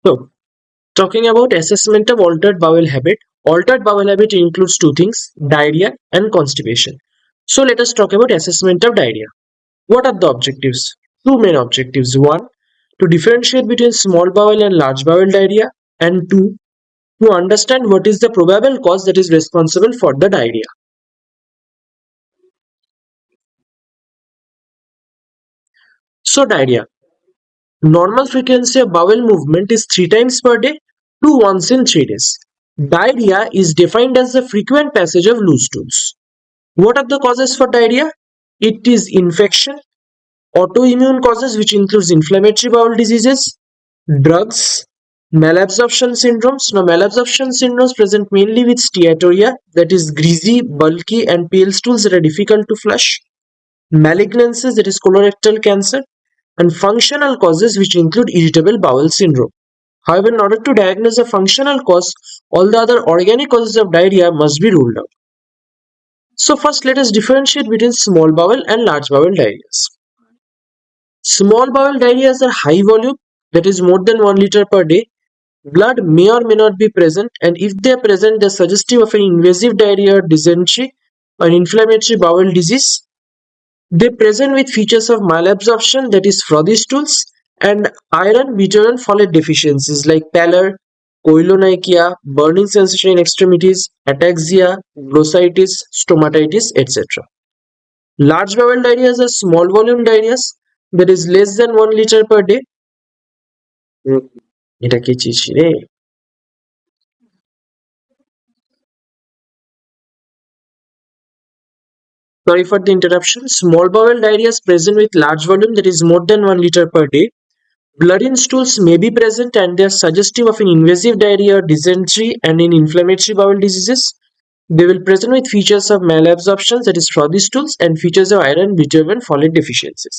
So, talking about assessment of altered bowel habit includes two things, diarrhea and constipation. So, let us talk about assessment of diarrhea. What are the objectives? Two main objectives. One, to differentiate between small bowel and large bowel diarrhea, and two, to understand what is the probable cause that is responsible for the diarrhea. So, diarrhea. Normal frequency of bowel movement is 3 times per day to once in 3 days. Diarrhea is defined as the frequent passage of loose stools. What are the causes for diarrhea? It is infection, autoimmune causes which includes inflammatory bowel diseases, drugs, malabsorption syndromes. Now malabsorption syndromes present mainly with steatorrhea, that is greasy, bulky and pale stools that are difficult to flush, malignancies, that is colorectal cancer, and functional causes which include irritable bowel syndrome. However, in order to diagnose a functional cause, all the other organic causes of diarrhea must be ruled out. So first let us differentiate between small bowel and large bowel diarrheas. Small bowel diarrheas are high volume, that is more than 1 liter per day. Blood may or may not be present, and if they are present, they are suggestive of an invasive diarrhea, dysentery, or inflammatory bowel disease. They present with features of malabsorption, that is frothy stools, and iron, vitamin, folate deficiencies like pallor, koilonychia, burning sensation in extremities, ataxia, glossitis, stomatitis, etc. Large bowel diarrheas are small volume diarrheas that is less than 1 liter per day. এটা কি চিঠি রে? Sorry for the interruption. Small bowel diarrhea is present with large volume that is more than 1 liter per day. Blood in stools may be present and they are suggestive of an invasive diarrhea, dysentery, and in inflammatory bowel diseases. They will present with features of malabsorption, that is frothy stools, and features of iron, vitamin, folate deficiencies.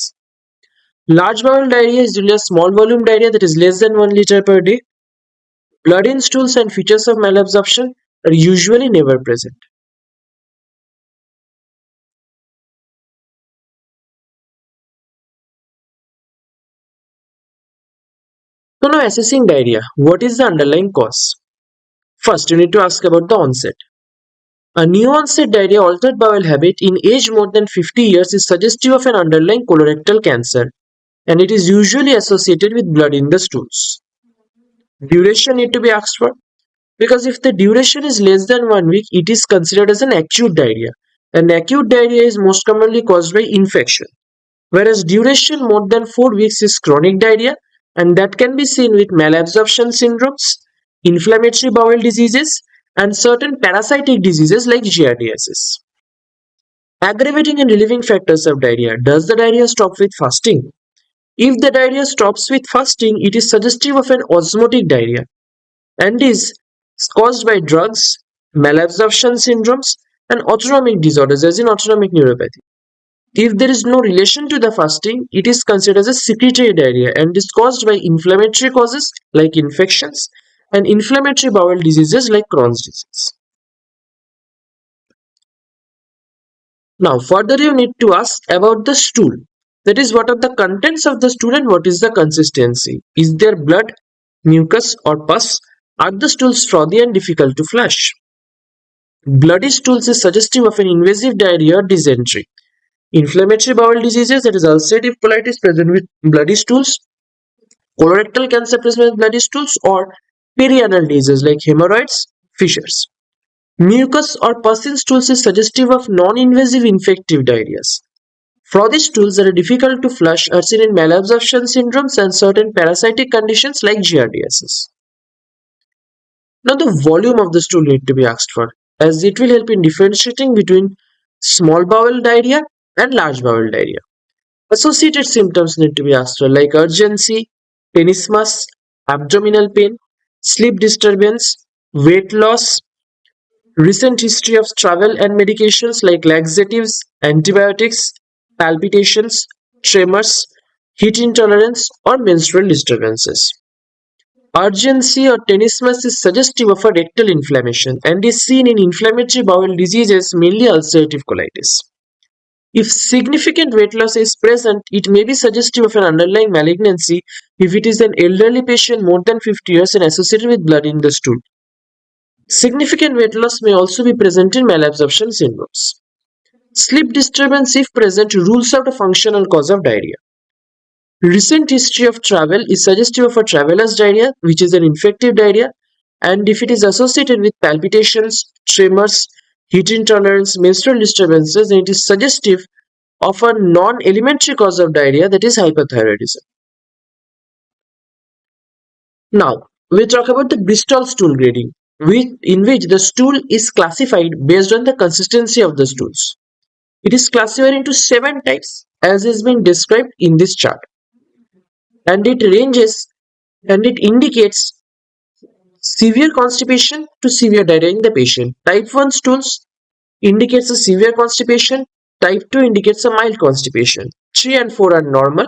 Large bowel diarrhea is usually a small volume diarrhea that is less than 1 liter per day. Blood in stools and features of malabsorption are usually never present. So now assessing diarrhea, what is the underlying cause? First, you need to ask about the onset. A new onset diarrhea altered bowel habit in age more than 50 years is suggestive of an underlying colorectal cancer, and it is usually associated with blood in the stools. Duration need to be asked for, because if the duration is less than 1 week, it is considered as an acute diarrhea, and acute diarrhea is most commonly caused by infection, whereas duration more than 4 weeks is chronic diarrhea, and that can be seen with malabsorption syndromes, inflammatory bowel diseases, and certain parasitic diseases like giardiasis. Aggravating and relieving factors of diarrhea. Does the diarrhea stop with fasting? If the diarrhea stops with fasting, it is suggestive of an osmotic diarrhea and is caused by drugs, malabsorption syndromes, and autonomic disorders, as in autonomic neuropathy. If there is no relation to the fasting, it is considered as a secretory diarrhea and is caused by inflammatory causes like infections and inflammatory bowel diseases like Crohn's disease. Now, further you need to ask about the stool. That is, what are the contents of the stool and what is the consistency? Is there blood, mucus, or pus? Are the stools frothy and difficult to flush? Bloody stools is suggestive of an invasive diarrhea or dysentery. Inflammatory bowel diseases, that is ulcerative colitis present with bloody stools, colorectal cancer present with bloody stools, or perianal diseases like hemorrhoids, fissures. Mucus or pus in stools is suggestive of non-invasive infective diarrheas. Frothy stools that are difficult to flush are seen in malabsorption syndromes and certain parasitic conditions like giardiasis. Now the volume of the stool need to be asked for, as it will help in differentiating between small bowel diarrhea and large bowel diarrhea. Associated symptoms need to be asked for like urgency, tenesmus, abdominal pain, sleep disturbance, weight loss, recent history of travel and medications like laxatives, antibiotics, palpitations, tremors, heat intolerance, or menstrual disturbances. Urgency or tenesmus is suggestive of a rectal inflammation and is seen in inflammatory bowel diseases, mainly ulcerative colitis. If significant weight loss is present, it may be suggestive of an underlying malignancy if it is an elderly patient more than 50 years and associated with blood in the stool. Significant weight loss may also be present in malabsorption syndromes. Sleep disturbance, if present, rules out a functional cause of diarrhea. Recent history of travel is suggestive of a traveler's diarrhea, which is an infective diarrhea, and if it is associated with palpitations, tremors, heat intolerance, menstrual disturbances, then it is suggestive of a non-elementary cause of diarrhea, that is hypothyroidism. Now, we talk about the Bristol stool grading, in which the stool is classified based on the consistency of the stools. It is classified into 7 types as is being described in this chart, and it ranges and it indicates severe constipation to severe diarrhea in the patient. Type 1 stools indicates a severe constipation, type 2 indicates a mild constipation, 3 and 4 are normal,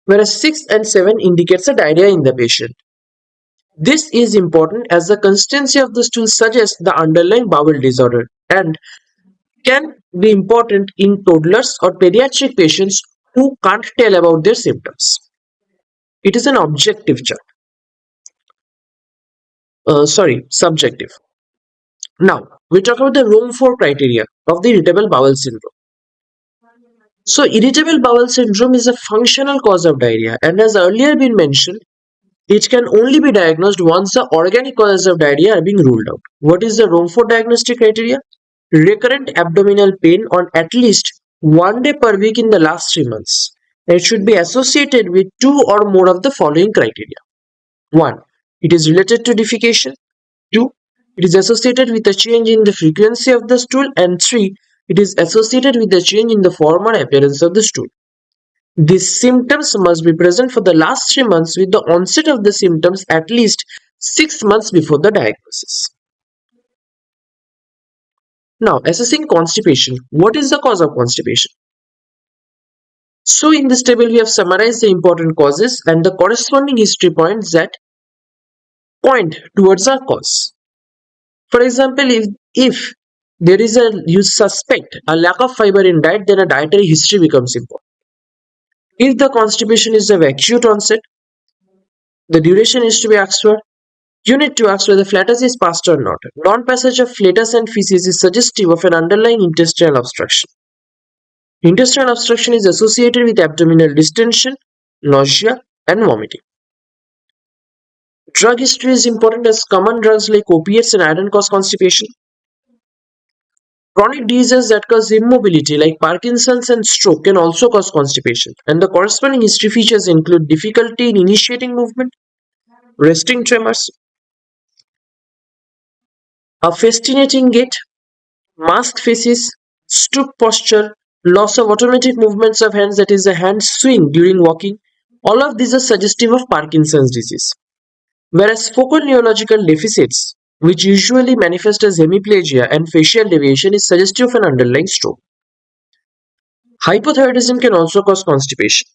whereas 6 and 7 indicates a diarrhea in the patient. This is important as the consistency of the stool suggests the underlying bowel disorder and can be important in toddlers or pediatric patients who can't tell about their symptoms. It is an objective chart. Subjective. Now, we talk about the Rome 4 criteria of the irritable bowel syndrome. So, irritable bowel syndrome is a functional cause of diarrhea, and as earlier been mentioned, it can only be diagnosed once the organic causes of diarrhea are being ruled out. What is the Rome 4 diagnostic criteria? Recurrent abdominal pain on at least 1 day per week in the last 3 months. It should be associated with 2 or more of the following criteria. 1. It is related to defecation. 2. It is associated with a change in the frequency of the stool. And 3. It is associated with a change in the form or appearance of the stool. These symptoms must be present for the last 3 months with the onset of the symptoms at least 6 months before the diagnosis. Now, assessing constipation. What is the cause of constipation? So, in this table, we have summarized the important causes and the corresponding history points that point towards our cause. For example, if there is you suspect a lack of fiber in diet, then a dietary history becomes important. If the constipation is of acute onset, the duration is to be asked for. You need to ask whether flatus is passed or not. Non-passage of flatus and feces is suggestive of an underlying intestinal obstruction. Intestinal obstruction is associated with abdominal distension, nausea, and vomiting. Drug history is important as common drugs like opiates and iron cause constipation. Chronic diseases that cause immobility like Parkinson's and stroke can also cause constipation, and the corresponding history features include difficulty in initiating movement, resting tremors, a festinating gait, masked faces, stoop posture, loss of automatic movements of hands, that is, a hand swing during walking. All of these are suggestive of Parkinson's disease. Whereas focal neurological deficits, which usually manifest as hemiplegia and facial deviation, is suggestive of an underlying stroke. Hypothyroidism can also cause constipation.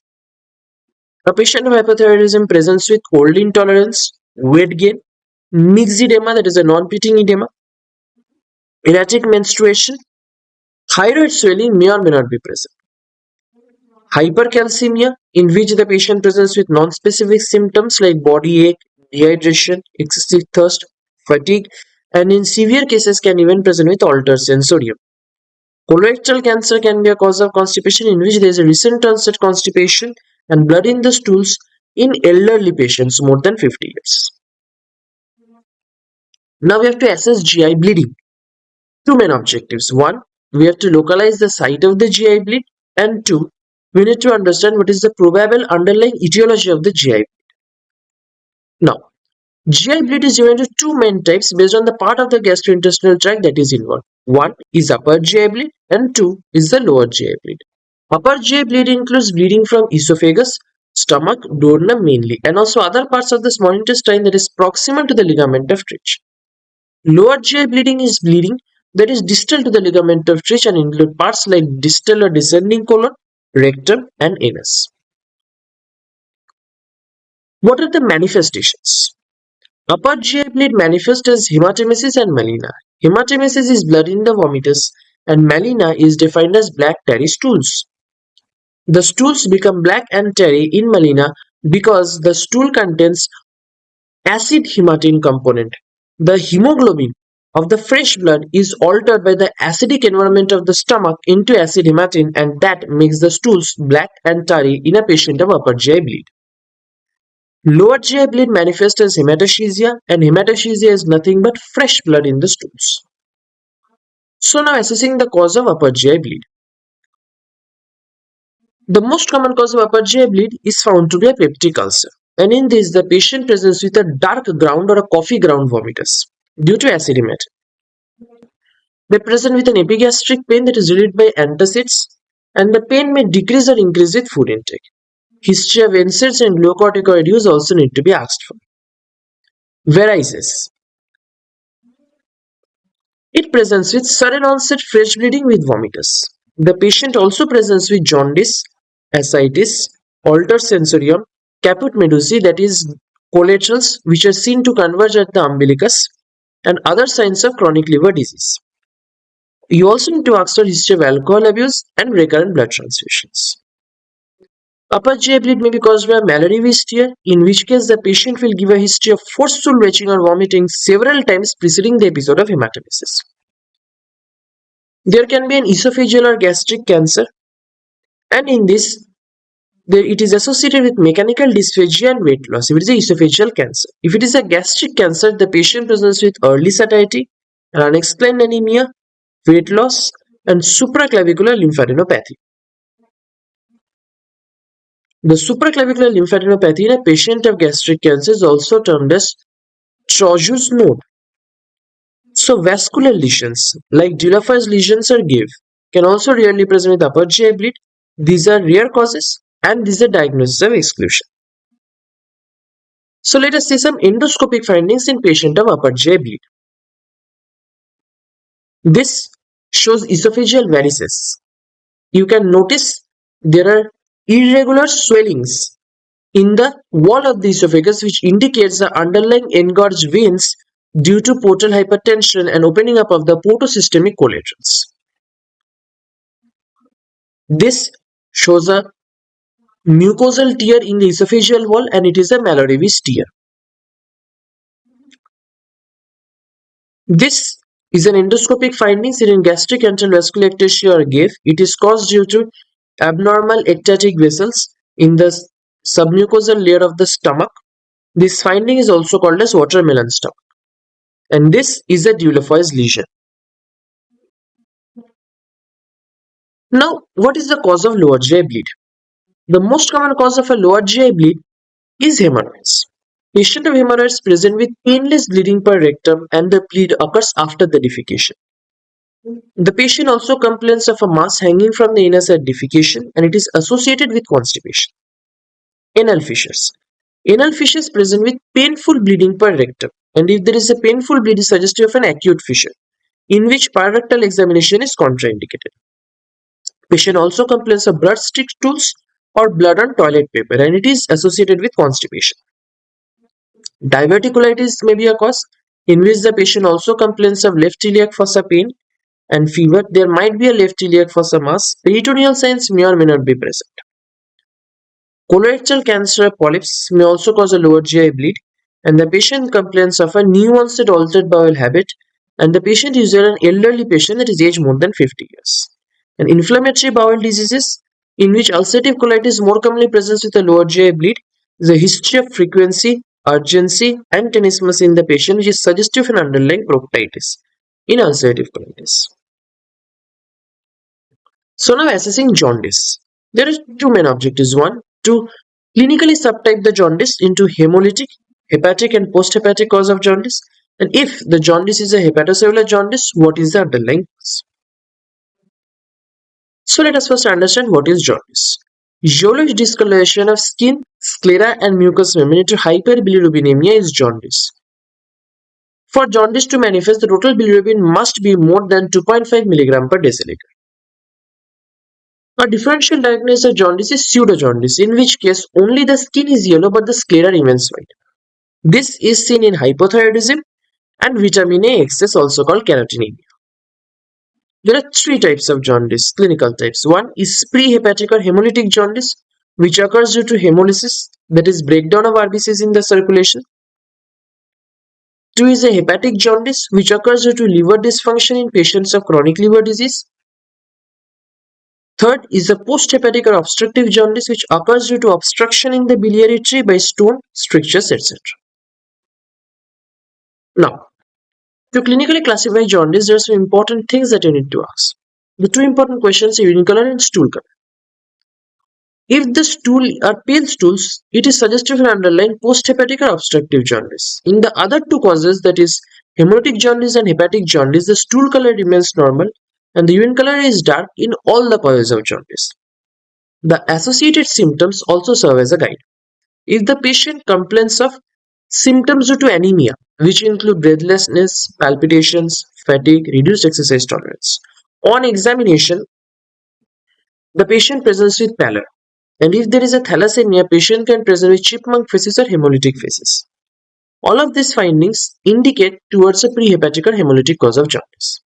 A patient of hypothyroidism presents with cold intolerance, weight gain, mixed edema, that is a non-pitting edema, erratic menstruation, thyroid swelling may or may not be present. Hypercalcemia, in which the patient presents with non-specific symptoms like body ache, dehydration, excessive thirst, fatigue, and in severe cases can even present with altered sensorium. Colorectal cancer can be a cause of constipation in which there is a recent onset constipation and blood in the stools in elderly patients more than 50 years. Now we have to assess GI bleeding. Two main objectives. One, we have to localize the site of the GI bleed, and two, we need to understand what is the probable underlying etiology of the GI bleed. Now, GI bleed is divided into two main types based on the part of the gastrointestinal tract that is involved. One is upper GI bleed and two is the lower GI bleed. Upper GI bleed includes bleeding from esophagus, stomach, duodenum mainly, and also other parts of the small intestine that is proximal to the ligament of Treach. Lower GI bleeding is bleeding that is distal to the ligament of Treach and include parts like distal or descending colon, rectum, and anus. What are the manifestations? Upper GI bleed manifests as hematemesis and melena. Hematemesis is blood in the vomitus and melena is defined as black tarry stools. The stools become black and tarry in melena because the stool contains acid hematine component. The hemoglobin of the fresh blood is altered by the acidic environment of the stomach into acid hematine, and that makes the stools black and tarry in a patient of upper GI bleed. Lower GI bleed manifests as hematochezia, and hematochezia is nothing but fresh blood in the stools. So now assessing the cause of upper GI bleed. The most common cause of upper GI bleed is found to be a peptic ulcer, and in this the patient presents with a dark ground or a coffee ground vomitus due to acid hematine. They present with an epigastric pain that is relieved by antacids, and the pain may decrease or increase with food intake. History of NSAIDs and glucocorticoid use also need to be asked for. Varices. It presents with sudden onset fresh bleeding with vomitus. The patient also presents with jaundice, ascites, altered sensorium, caput medusae, that is collaterals which are seen to converge at the umbilicus, and other signs of chronic liver disease. You also need to ask for history of alcohol abuse and recurrent blood transfusions. Upper GI bleed may be caused by a Mallory-Weiss tear, in which case the patient will give a history of forceful retching or vomiting several times preceding the episode of hematemesis. There can be an esophageal or gastric cancer, and in this, it is associated with mechanical dysphagia and weight loss if it is a esophageal cancer. If it is a gastric cancer, the patient presents with early satiety, and unexplained anemia, weight loss, and supraclavicular lymphadenopathy. The supraclavicular lymphadenopathy in a patient of gastric cancer is also termed as Trousseau's node. So vascular lesions like Delafoy's lesions or GIF can also rarely present with upper GI bleed. These are rare causes and these are diagnoses of exclusion. So let us see some endoscopic findings in patient of upper GI bleed. This shows esophageal varices. You can notice there are irregular swellings in the wall of the esophagus which indicates the underlying engorged veins due to portal hypertension and opening up of the portosystemic collaterals. This shows a mucosal tear in the esophageal wall and it is a Mallory-Weiss tear. This is an endoscopic finding seen in gastric antral vascular ectasia or GAVE. It is caused due to abnormal ectatic vessels in the submucosal layer of the stomach. This finding is also called as watermelon stomach. And this is a Delafoy's lesion. Now, what is the cause of lower GI bleed? The most common cause of a lower GI bleed is hemorrhoids. Patient of hemorrhoids present with painless bleeding per rectum and the bleed occurs after the defecation. The patient also complains of a mass hanging from the anus at defecation and it is associated with constipation. Anal fissures. Anal fissures present with painful bleeding per rectum, and if there is a painful bleed is suggestive of an acute fissure, in which pararectal examination is contraindicated. Patient also complains of blood stick stools or blood on toilet paper and it is associated with constipation. Diverticulitis may be a cause, in which the patient also complains of left iliac fossa pain and fever. There might be a left iliac fossa mass. Peritoneal signs may or may not be present. Colorectal cancer polyps may also cause a lower GI bleed, and the patient complains of a new onset altered bowel habit, and the patient is usually an elderly patient that is aged more than 50 years. And inflammatory bowel diseases, in which ulcerative colitis more commonly presents with a lower GI bleed, is a history of frequency, urgency, and tenesmus in the patient, which is suggestive of an underlying proctitis in ulcerative colitis. So now assessing jaundice. There are two main objectives. One, to clinically subtype the jaundice into hemolytic, hepatic and post-hepatic cause of jaundice. And if the jaundice is a hepatocellular jaundice, what is the underlying cause? So let us first understand what is jaundice. Yellowish discoloration of skin, sclera and mucous membrane to hyperbilirubinemia is jaundice. For jaundice to manifest, the total bilirubin must be more than 2.5 mg per deciliter. A differential diagnosis of jaundice is pseudojaundice, in which case only the skin is yellow but the sclera remains white. This is seen in hypothyroidism and vitamin A excess, also called carotenemia. There are three types of jaundice, clinical types. One is pre-hepatic or hemolytic jaundice, which occurs due to hemolysis, that is breakdown of RBCs in the circulation. Two is a hepatic jaundice, which occurs due to liver dysfunction in patients of chronic liver disease. Third is a post-hepatic or obstructive jaundice, which occurs due to obstruction in the biliary tree by stone, strictures, etc. Now, to clinically classify jaundice, there are some important things that you need to ask. The two important questions are urine color and stool color. If the stool are pale stools, it is suggestive of underlying post-hepatic or obstructive jaundice. In the other two causes, that is hemolytic jaundice and hepatic jaundice, the stool color remains normal and the urine color is dark in all the causes of jaundice. The associated symptoms also serve as a guide. If the patient complains of symptoms due to anemia, which include breathlessness, palpitations, fatigue, reduced exercise tolerance, on examination, the patient presents with pallor. And if there is a thalassemia, patient can present with chipmunk faces or hemolytic faces. All of these findings indicate towards a prehepatic or hemolytic cause of jaundice.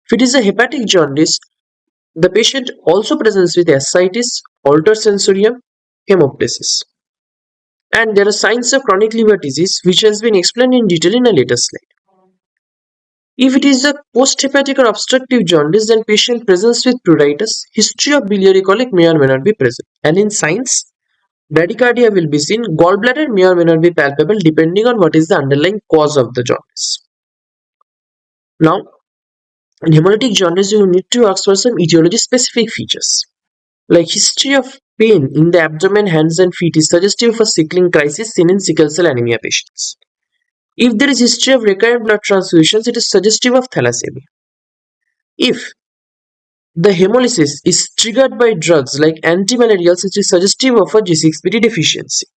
If it is a hepatic jaundice, the patient also presents with ascites, altered sensorium, hemoptysis. And there are signs of chronic liver disease which has been explained in detail in a later slide. If it is a post-hepatic or obstructive jaundice, then patient presents with pruritus, history of biliary colic may or may not be present. And in signs, bradycardia will be seen, gallbladder may or may not be palpable depending on what is the underlying cause of the jaundice. Now, in hemolytic jaundice, you need to ask for some etiology-specific features. Like history of pain in the abdomen, hands and feet is suggestive of a sickling crisis seen in sickle cell anemia patients. If there is history of recurrent blood transfusions, it is suggestive of thalassemia. If the hemolysis is triggered by drugs like antimalarials, it is suggestive of a G6PD deficiency.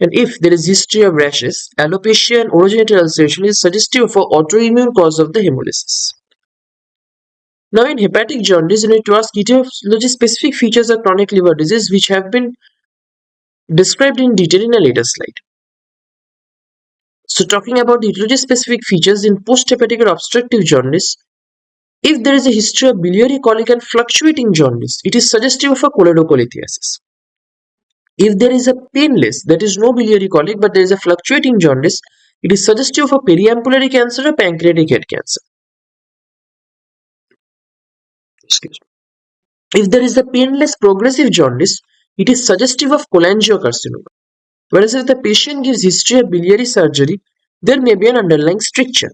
And if there is history of rashes, alopecia and orogenital ulceration is suggestive of an autoimmune cause of the hemolysis. Now in hepatic jaundice, you need to ask etiology-specific features of chronic liver disease which have been described in detail in a later slide. So talking about the etiology-specific features in post-hepatic or obstructive jaundice, if there is a history of biliary colic and fluctuating jaundice, it is suggestive of a choledocholithiasis. If there is a painless, that is no biliary colic, but there is a fluctuating jaundice, it is suggestive of a periampullary cancer or pancreatic head cancer. Excuse me. If there is a painless progressive jaundice, it is suggestive of cholangiocarcinoma. Whereas if the patient gives history of biliary surgery, there may be an underlying stricture.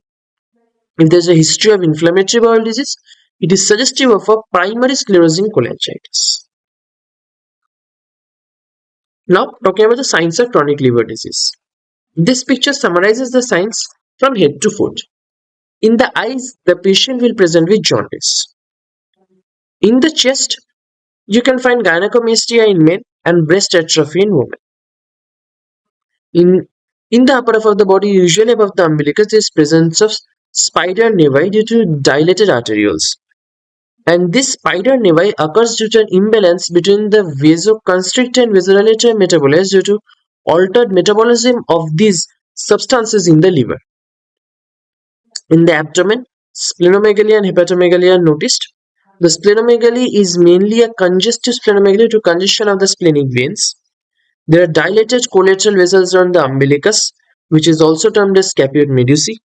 If there is a history of inflammatory bowel disease, it is suggestive of a primary sclerosing cholangitis. Now, talking about the signs of chronic liver disease. This picture summarizes the signs from head to foot. In the eyes, the patient will present with jaundice. In the chest, you can find gynecomastia in men and breast atrophy in women. In the upper half of the body, usually above the umbilicus, there is presence of spider nevi due to dilated arterioles. And this spider nevi occurs due to an imbalance between the vasoconstrictor and vasodilator metabolites due to altered metabolism of these substances in the liver. In the abdomen, splenomegaly and hepatomegaly are noticed. The splenomegaly is mainly a congestive splenomegaly due to congestion of the splenic veins. There are dilated collateral vessels around the umbilicus, which is also termed as caput medusae.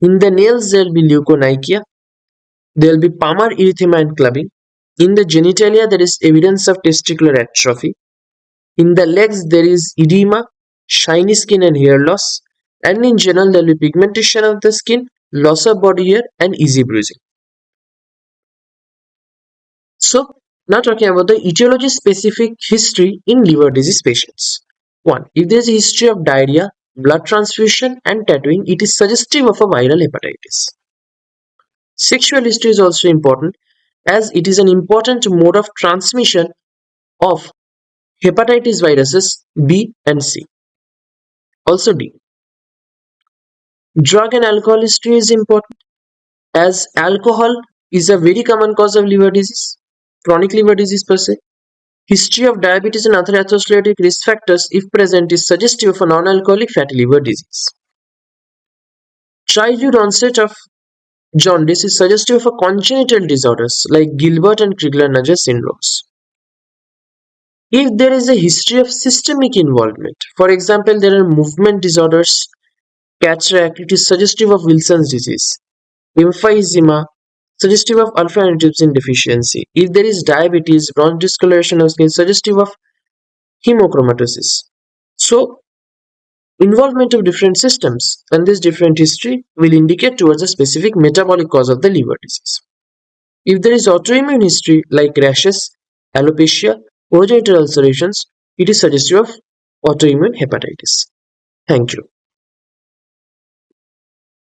In the nails, there will be leukonychia. There will be palmar erythema and clubbing. In the genitalia, there is evidence of testicular atrophy. In the legs, there is edema, shiny skin and hair loss. And in general, there will be pigmentation of the skin, loss of body hair, and easy bruising. So, now talking about the etiology-specific history in liver disease patients. 1. If there is a history of diarrhea, blood transfusion, and tattooing, it is suggestive of a viral hepatitis. Sexual history is also important as it is an important mode of transmission of hepatitis viruses B and C. Also D. Drug and alcohol history is important as alcohol is a very common cause of liver disease, chronic liver disease per se. History of diabetes and other atherosclerotic risk factors, if present, is suggestive of a non-alcoholic fatty liver disease. Childhood onset of Jaundice is suggestive of a congenital disorders like Gilbert and Crigler-Najjar syndromes. If there is a history of systemic involvement, for example, there are movement disorders, cataract, it is suggestive of Wilson's disease, emphysema, suggestive of alpha-antitrypsin deficiency. If there is diabetes, bronch discoloration of skin, suggestive of hemochromatosis. So, involvement of different systems and this different history will indicate towards a specific metabolic cause of the liver disease. If there is autoimmune history like rashes, alopecia, or genital ulcerations, it is suggestive of autoimmune hepatitis. Thank you.